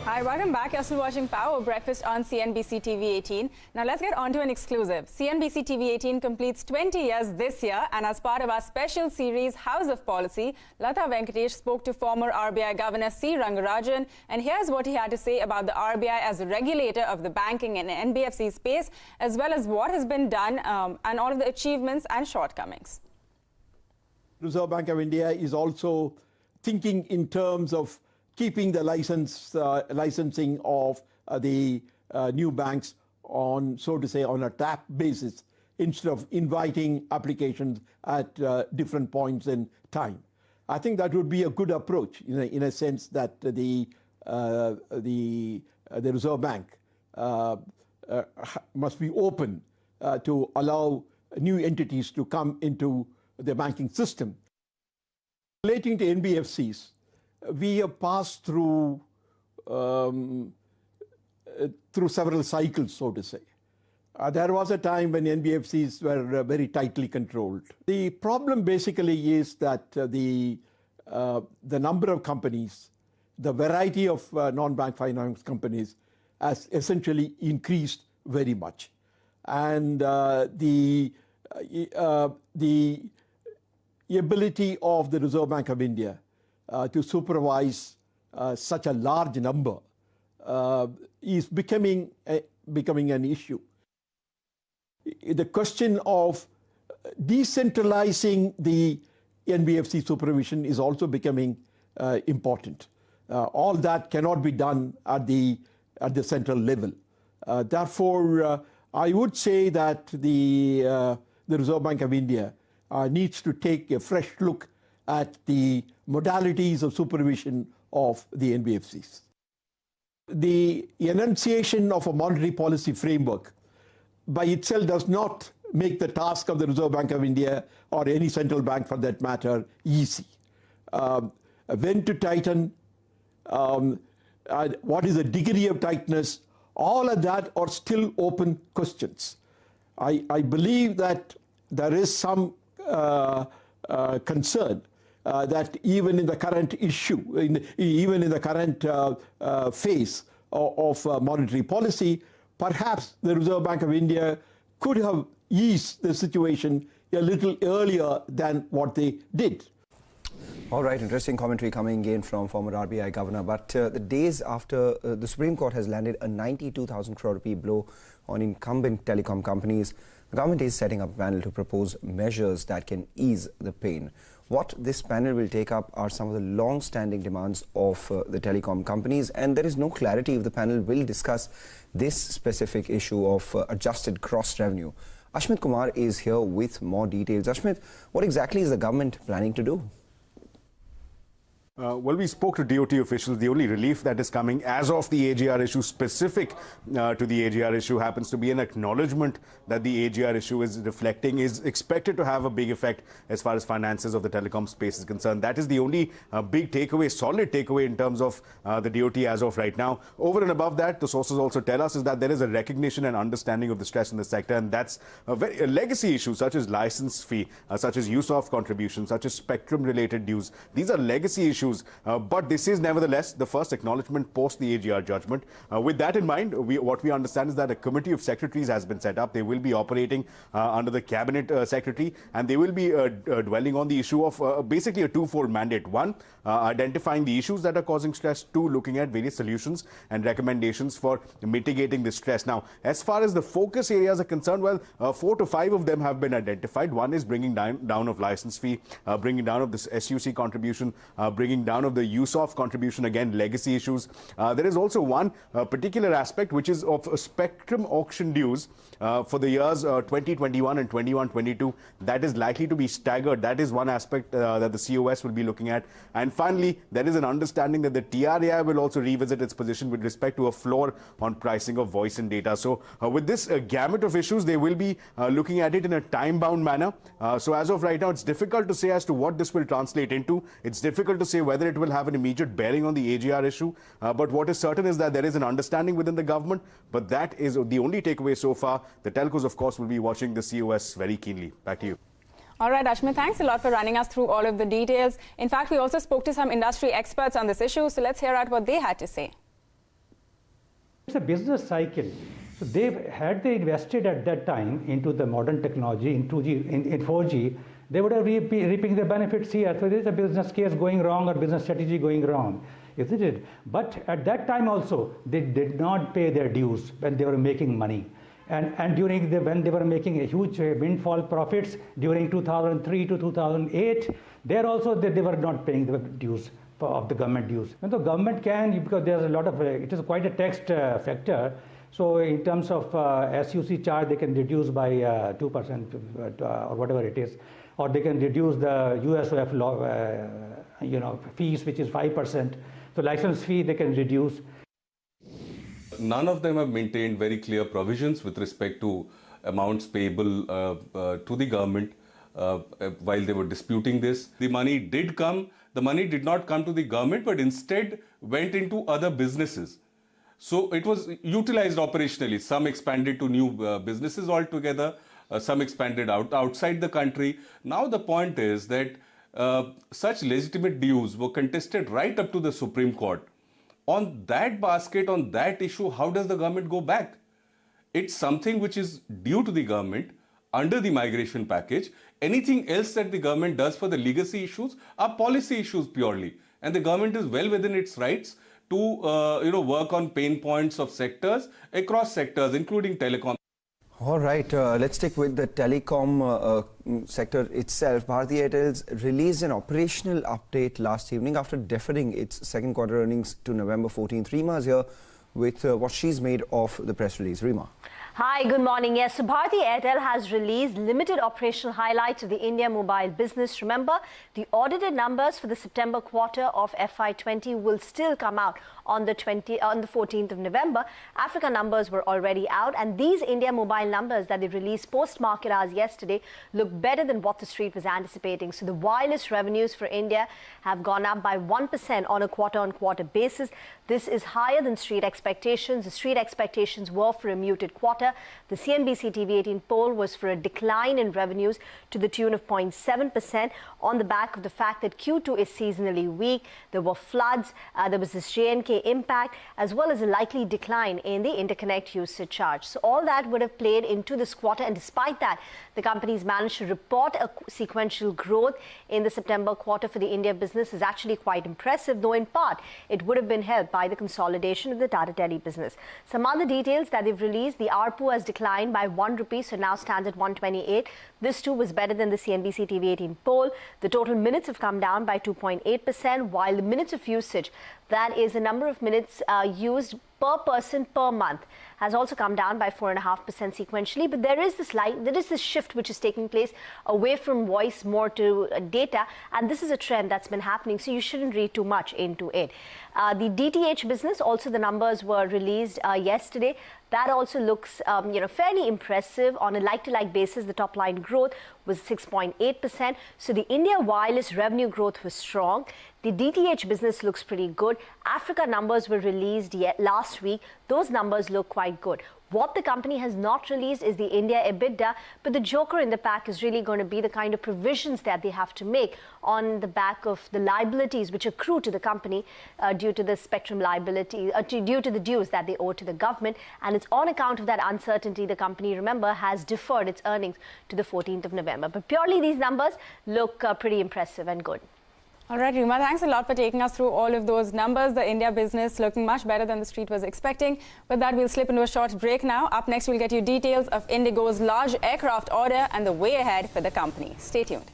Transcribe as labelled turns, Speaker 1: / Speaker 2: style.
Speaker 1: Hi, welcome back. You're still watching Power Breakfast on CNBC-TV18. Now let's get on to an exclusive. CNBC-TV18 completes 20 years this year, and as part of our special series, House of Policy, Lata Venkatesh spoke to former RBI Governor C. Rangarajan, and here's what he had to say about the RBI as a regulator of the banking and NBFC space, as well as what has been done and all of the achievements and shortcomings.
Speaker 2: Reserve Bank of India is also thinking in terms of keeping the licensing of the new banks on, so to say, on a tap basis instead of inviting applications at different points in time. I think that would be a good approach in a sense that the Reserve Bank must be open to allow new entities to come into the banking system. Relating to NBFCs, we have passed through several cycles, so to say. There was a time when NBFCs were very tightly controlled. The problem basically is that the number of companies, the variety of non-bank finance companies has essentially increased very much. And the ability of the Reserve Bank of India to supervise such a large number is becoming an issue. The question of decentralizing the NBFC supervision is also becoming important. All that cannot be done at the central level. Therefore, I would say that the Reserve Bank of India needs to take a fresh look at the modalities of supervision of the NBFCs. The enunciation of a monetary policy framework by itself does not make the task of the Reserve Bank of India or any central bank for that matter easy. When to tighten, what is the degree of tightness, all of that are still open questions. I believe that there is some concern that even in the current issue, even in the current phase of monetary policy, perhaps the Reserve Bank of India could have eased the situation a little earlier than what they did.
Speaker 3: All right, interesting commentary coming in from former RBI Governor. But the days after the Supreme Court has landed a 92,000 crore rupee blow on incumbent telecom companies, the government is setting up a panel to propose measures that can ease the pain. What this panel will take up are some of the long-standing demands of the telecom companies, and there is no clarity if the panel will discuss this specific issue of adjusted cross revenue. Ashmit Kumar is here with more details. Ashmit, what exactly is the government planning to do?
Speaker 4: Well, we spoke to DOT officials. The only relief that is coming as of the AGR issue, specific to the AGR issue, happens to be an acknowledgement that the AGR issue is reflecting, is expected to have a big effect as far as finances of the telecom space is concerned. That is the only big takeaway, solid takeaway in terms of the DOT as of right now. Over and above that, the sources also tell us is that there is a recognition and understanding of the stress in the sector, and that's a legacy issue such as license fee, such as use of contributions, such as spectrum-related dues. These are legacy issues. But this is nevertheless the first acknowledgement post the AGR judgment. With that in mind, what we understand is that a committee of secretaries has been set up. They will be operating under the cabinet secretary, and they will be dwelling on the issue of basically a twofold mandate. One, identifying the issues that are causing stress. Two, looking at various solutions and recommendations for mitigating the stress. Now, as far as the focus areas are concerned, well, 4 to 5 of them have been identified. One is bringing down of license fee, bringing down of this SUC contribution, bringing down of the use of contribution, again, legacy issues. There is also one particular aspect which is of spectrum auction dues for the years 2021 and 21-22. That is likely to be staggered. That is one aspect that the COS will be looking at. And finally, there is an understanding that the TRAI will also revisit its position with respect to a floor on pricing of voice and data. So with this gamut of issues, they will be looking at it in a time-bound manner. So as of right now, it's difficult to say as to what this will translate into. It's difficult to say whether it will have an immediate bearing on the AGR issue. But what is certain is that there is an understanding within the government. But that is the only takeaway so far. The telcos, of course, will be watching the COS very keenly. Back to you.
Speaker 1: All right, Ashmit, thanks a lot for running us through all of the details. In fact, we also spoke to some industry experts on this issue, so let's hear out what they had to say.
Speaker 5: It's a business cycle. So had they invested at that time into the modern technology, in 2G, in 4G, they would have been reaping the benefits here. So there is a business case going wrong or business strategy going wrong, isn't it? But at that time also, they did not pay their dues when they were making money. And when they were making a huge windfall profits during 2003 to 2008, there also they were not paying the dues of the government dues. And the government can, because there's a lot of, it is quite a taxed sector. So in terms of SUC charge, they can reduce by 2% or whatever it is, or they can reduce the USOF law, fees, which is 5%. So license fee they can reduce.
Speaker 6: None of them have maintained very clear provisions with respect to amounts payable to the government while they were disputing this. The money did come. The money did not come to the government, but instead went into other businesses. So it was utilized operationally. Some expanded to new businesses altogether. Some expanded outside the country. Now the point is that such legitimate dues were contested right up to the Supreme Court. On that basket, on that issue, how does the government go back? It's something which is due to the government under the migration package. Anything else that the government does for the legacy issues are policy issues purely. And the government is well within its rights to work on pain points of sectors, across sectors, including telecom.
Speaker 3: All right, let's stick with the telecom sector itself. Bharti Airtel's released an operational update last evening after deferring its second quarter earnings to November 14th. Reema's here with what she's made of the press release. Reema.
Speaker 7: Hi, good morning. Yes, so Bharti Airtel has released limited operational highlights of the India mobile business. Remember, the audited numbers for the September quarter of FY20 will still come out on the 14th of November. Africa numbers were already out, and these India mobile numbers that they released post-market hours yesterday look better than what the street was anticipating. So the wireless revenues for India have gone up by 1% on a quarter-on-quarter basis. This is higher than street expectations. The street expectations were for a muted quarter. The CNBC-TV18 poll was for a decline in revenues to the tune of 0.7% on the back of the fact that Q2 is seasonally weak. There were floods, there was this J&K impact, as well as a likely decline in the interconnect usage charge. So all that would have played into this quarter, and despite that, the companies managed to report a sequential growth in the September quarter for the India business is actually quite impressive, though in part it would have been helped by the consolidation of the Tata Tele business. Some other details that they've released: the ARPU has declined by 1 rupee, so now stands at 128. This too was better than the CNBC-TV18 poll. The total minutes have come down by 2.8%, while the minutes of usage, that is the number of minutes used per person per month, has also come down by 4.5% sequentially. But there is this shift which is taking place away from voice more to data, and this is a trend that's been happening, so you shouldn't read too much into it. The DTH business, also the numbers were released yesterday. That also looks fairly impressive. On a like-to-like basis, the top line growth was 6.8%. So the India wireless revenue growth was strong. The DTH business looks pretty good. Africa numbers were released last week. Those numbers look quite good. What the company has not released is the India EBITDA, but the joker in the pack is really going to be the kind of provisions that they have to make on the back of the liabilities which accrue to the company due to the spectrum liability, due to the dues that they owe to the government. And it's on account of that uncertainty the company, remember, has deferred its earnings to the 14th of November. But purely these numbers look pretty impressive and good.
Speaker 1: All right, Reema, thanks a lot for taking us through all of those numbers. The India business looking much better than the street was expecting. With that, we'll slip into a short break now. Up next, we'll get you details of Indigo's large aircraft order and the way ahead for the company. Stay tuned.